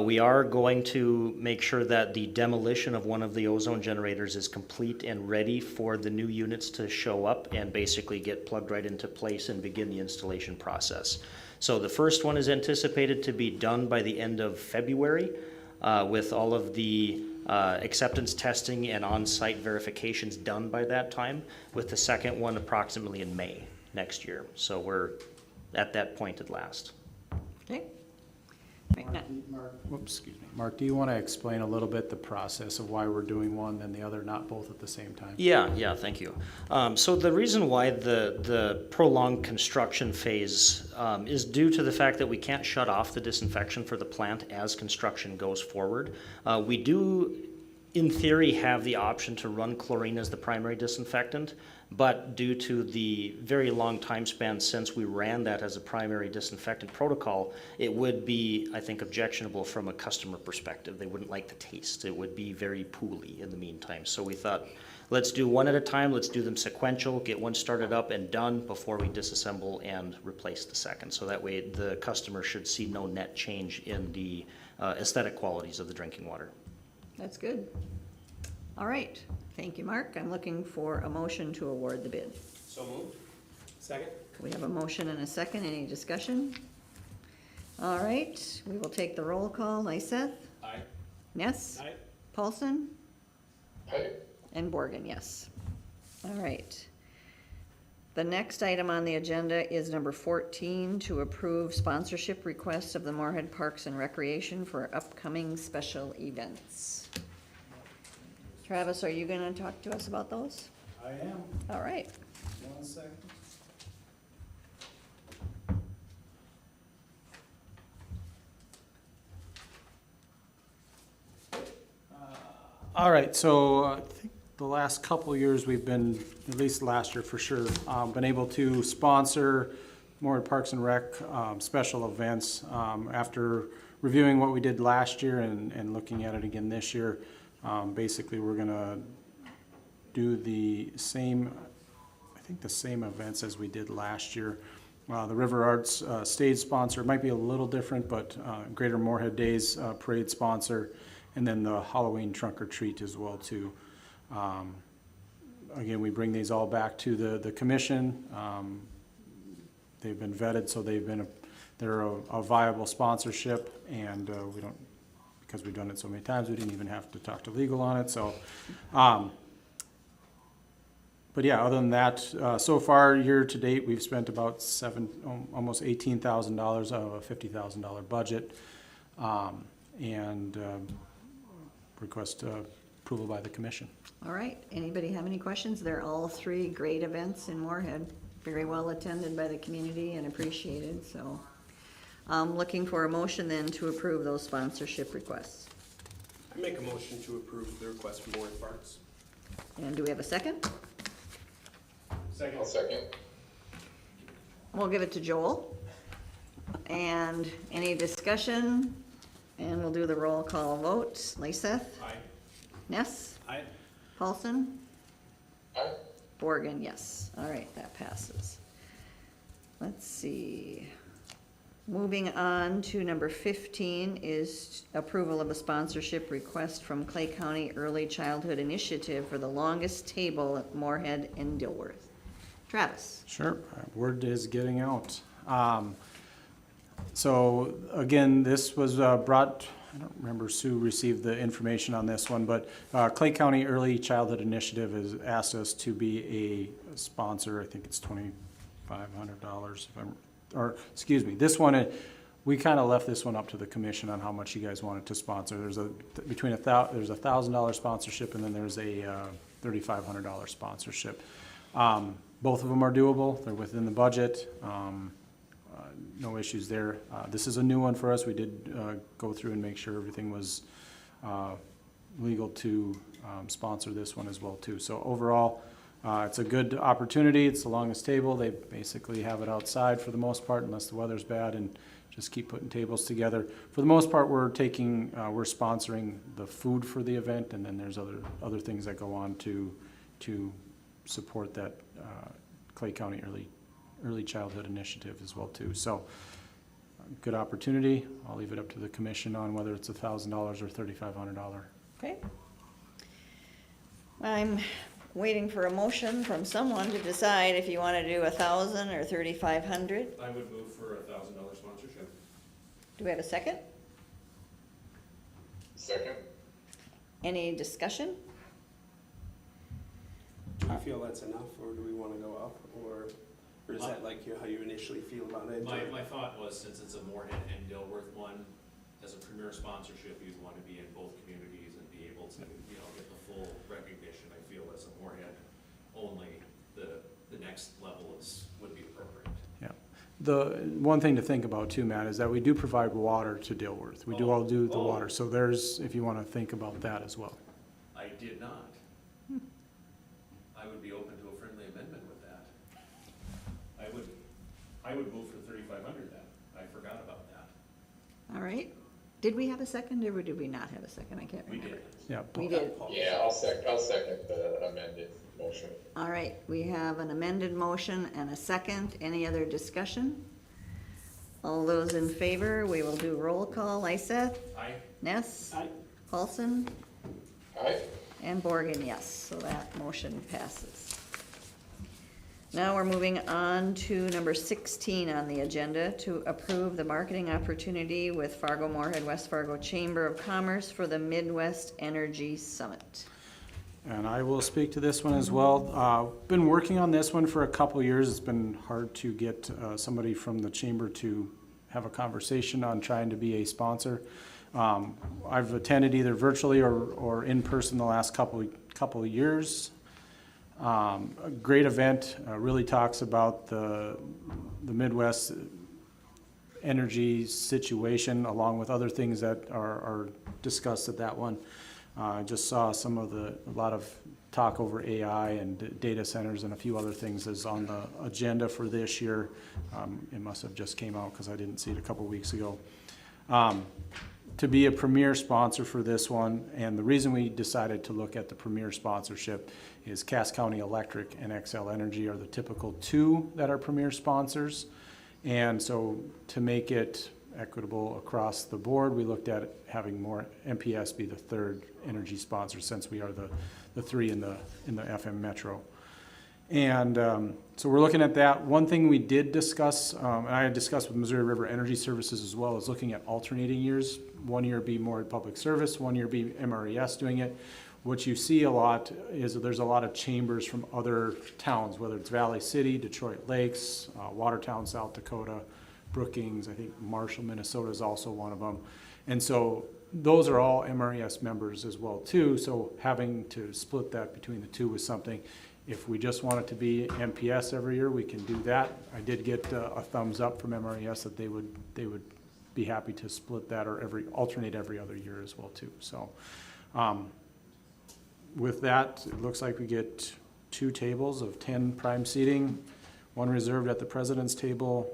We are going to make sure that the demolition of one of the ozone generators is complete and ready for the new units to show up and basically get plugged right into place and begin the installation process. So the first one is anticipated to be done by the end of February with all of the acceptance testing and on-site verifications done by that time, with the second one approximately in May next year. So we're at that point at last. Okay. Right, now- Mark, do you want to explain a little bit the process of why we're doing one and the other, not both at the same time? Yeah, thank you. So the reason why the prolonged construction phase is due to the fact that we can't shut off the disinfection for the plant as construction goes forward. We do, in theory, have the option to run chlorine as the primary disinfectant, but due to the very long time span since we ran that as a primary disinfectant protocol, it would be, I think, objectionable from a customer perspective. They wouldn't like the taste. It would be very pooly in the meantime. So we thought, let's do one at a time. Let's do them sequential, get one started up and done before we disassemble and replace the second. So that way the customer should see no net change in the aesthetic qualities of the drinking water. That's good. All right, thank you, Mark. I'm looking for a motion to award the bid. So moved. Second? We have a motion and a second. Any discussion? All right, we will take the roll call. Lyseth? Aye. Ness? Aye. Paulson? I, And Borgen, yes. All right. The next item on the agenda is number 14, to approve sponsorship requests of the Moorhead Parks and Recreation for upcoming special events. Travis, are you gonna talk to us about those? I am. All right. 1 second. All right, so I think the last couple of years we've been, at least last year for sure, been able to sponsor more Parks and Rec special events. After reviewing what we did last year and looking at it again this year, Basically, we're gonna do the same, I think the same events as we did last year. The River Arts stage sponsor might be a little different, but Greater Moorhead Days parade sponsor, and then the Halloween trunk or treat as well too. Again, we bring these all back to the commission. They've been vetted, so they're a viable sponsorship, and we don't, because we've done it so many times, we didn't even have to talk to legal on it, so. But yeah, other than that, so far, year to date, we've spent about almost $18,000 of a $50,000 budget. And request approval by the commission. All right, anybody have any questions? They're all three great events in Moorhead, very well attended by the community and appreciated, so. Looking for a motion then to approve those sponsorship requests. I make a motion to approve the request for Moorhead Parks. And do we have a second? I'll second. We'll give it to Joel. And any discussion? And we'll do the roll call vote. Lyseth? Aye. Ness? Aye. Paulson? Aye. Borgen, yes. All right, that passes. Let's see. Moving on to number 15 is approval of a sponsorship request from Clay County Early Childhood Initiative for the longest table at Moorhead and Dilworth. Travis? Sure, word is getting out. So again, this was brought, I don't remember Sue received the information on this one, but Clay County Early Childhood Initiative has asked us to be a sponsor. I think it's $2,500 if I'm, or excuse me, this one, we kind of left this one up to the commission on how much you guys wanted to sponsor. There's there's a $1,000 sponsorship, and then there's a $3,500 sponsorship. Both of them are doable. They're within the budget. No issues there. This is a new one for us. We did go through and make sure everything was legal to sponsor this one as well too. So overall, it's a good opportunity. It's the longest table. They basically have it outside for the most part, unless the weather's bad, and just keep putting tables together. For the most part, we're sponsoring the food for the event, and then there's other things that go on to support that Clay County Early Childhood Initiative as well too. So good opportunity. I'll leave it up to the commission on whether it's $1,000 or $3,500. Okay. I'm waiting for a motion from someone to decide if you want to do 1,000 or 3,500. I would move for $1,000 sponsorship. Do we have a second? Second. Any discussion? Do we feel that's enough, or do we want to go up, or is that like how you initially feel about it? My thought was, since it's a Moorhead and Dilworth one, as a premier sponsorship, you'd want to be in both communities and be able to, get the full recognition. I feel as a Moorhead only, the next level would be appropriate. Yeah. The one thing to think about too, Matt, is that we do provide water to Dilworth. We do all do the water. So there's, if you want to think about that as well. I did not. I would be open to a friendly amendment with that. I would move for 3,500 then. I forgot about that. All right. Did we have a second or did we not have a second? I can't We remember. did. Yeah. We did. Yeah, I'll second the amended motion. All right, we have an amended motion and a second. Any other discussion? All those in favor, we will do roll call. Lyseth? Aye. Ness? Aye. Paulson? Aye. And Borgen, yes, so that motion passes. Now we're moving on to number 16 on the agenda, to approve the marketing opportunity with Fargo Moorhead West Fargo Chamber of Commerce for the Midwest Energy Summit. And I will speak to this one as well. Been working on this one for a couple years. It's been hard to get somebody from the chamber to have a conversation on trying to be a sponsor. I've attended either virtually or in person the last couple of years. A great event, really talks about the Midwest energy situation, along with other things that are discussed at that one. I just saw a lot of talk over AI and data centers and a few other things is on the agenda for this year. It must have just came out because I didn't see it a couple weeks ago. to be a premier sponsor for this one, and the reason we decided to look at the premier sponsorship is Cass County Electric and XL Energy are the typical two that are premier sponsors. And so to make it equitable across the board, we looked at having more MPS be the third energy sponsor, since we are the three in the FM Metro. And so we're looking at that. One thing we did discuss, and I had discussed with Missouri River Energy Services as well, is looking at alternating years. 1 year be Moorhead Public Service, 1 year be MRES doing it. What you see a lot is that there's a lot of chambers from other towns, whether it's Valley City, Detroit Lakes, Watertown, South Dakota, Brookings, I think Marshall, Minnesota is also one of them. And so those are all MRES members as well too, so having to split that between the two was something. If we just want it to be MPS every year, we can do that. I did get a thumbs up from MRES that they would be happy to split that or alternate every other year as well too. So with that, it looks like we get 2 tables of 10 prime seating, 1 reserved at the president's table,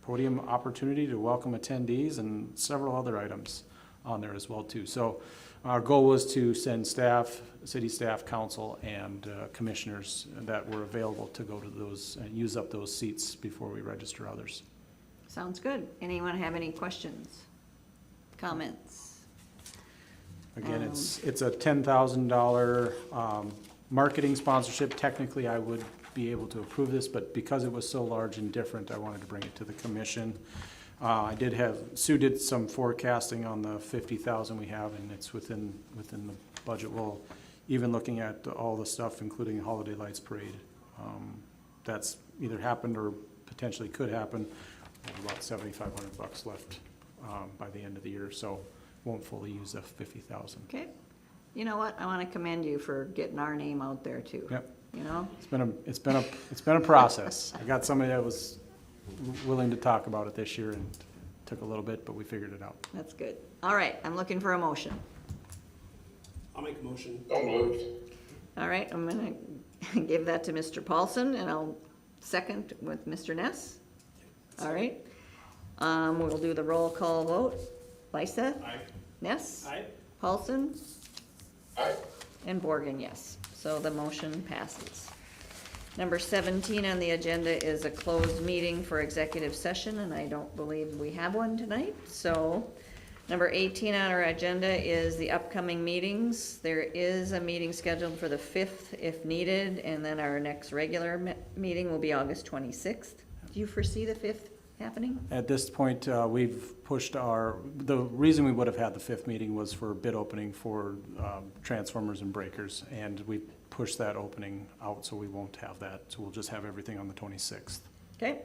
podium opportunity to welcome attendees, and several other items on there as well too. So our goal was to send staff, city staff, council, and commissioners that were available to go to those and use up those seats before we register others. Sounds good. Anyone have any questions, comments? Again, it's a $10,000 marketing sponsorship. Technically, I would be able to approve this, but because it was so large and different, I wanted to bring it to the commission. Sue did some forecasting on the 50,000 we have, and it's within the budget. Well, even looking at all the stuff, including Holiday Lights Parade, that's either happened or potentially could happen. We have about $7,500 left by the end of the year, so won't fully use the 50,000. Okay. You know what? I want to commend you for getting our name out there too. Yep. You know? It's been a process. I got somebody that was willing to talk about it this year, and it took a little bit, but we figured it out. That's good. All right, I'm looking for a motion. I'll make a motion. So moved. All right, I'm gonna give that to Mr. Paulson, and I'll second with Mr. Ness. All right. We'll do the roll call vote. Lyseth? Aye. Ness? Aye. Paulson? Aye. And Borgen, yes. So the motion passes. Number 17 on the agenda is a closed meeting for executive session, and I don't believe we have one tonight. So number 18 on our agenda is the upcoming meetings. There is a meeting scheduled for the 5th if needed, and then our next regular meeting will be August 26th. Do you foresee the 5th happening? At this point, we've pushed the reason we would have had the 5th meeting was for bid opening for transformers and breakers, and we pushed that opening out, so we won't have that. So we'll just have everything on the 26th. Okay.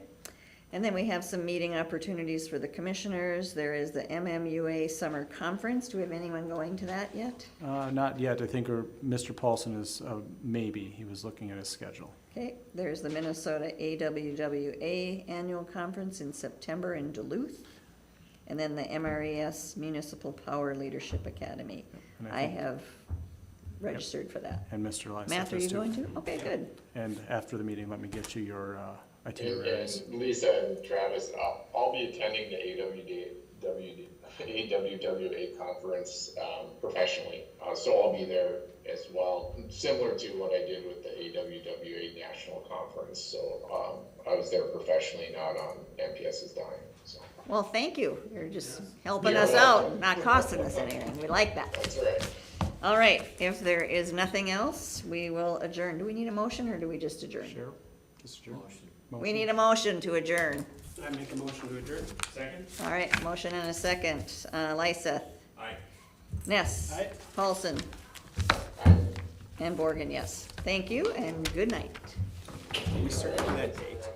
And then we have some meeting opportunities for the commissioners. There is the MMUA Summer Conference. Do we have anyone going to that yet? Not yet. I think Mr. Paulson is maybe. He was looking at his schedule. Okay, there's the Minnesota AWWA Annual Conference in September in Duluth. And then the MRES Municipal Power Leadership Academy. And I have registered for that. And Mr. Lyseth Matt, are is you too. going to? Okay, good. And after the meeting, let me get you your And itineraries. Lisa and Travis, I'll be attending the AWWA conference professionally, so I'll be there as well, similar to what I did with the AWWA National Conference. So I was there professionally, not on MPS's dime. So Well, thank you. You're just helping You're us welcome. out, not costing us anything. We like that. that's right. All right, if there is nothing else, we will adjourn. Do we need a motion or do we just adjourn? We need a motion to adjourn. I make a motion to adjourn. Second? All right, motion and a second. Lyseth? Aye. Ness? Aye. Paulson? And Borgen, yes. Thank you and good night. We started that date.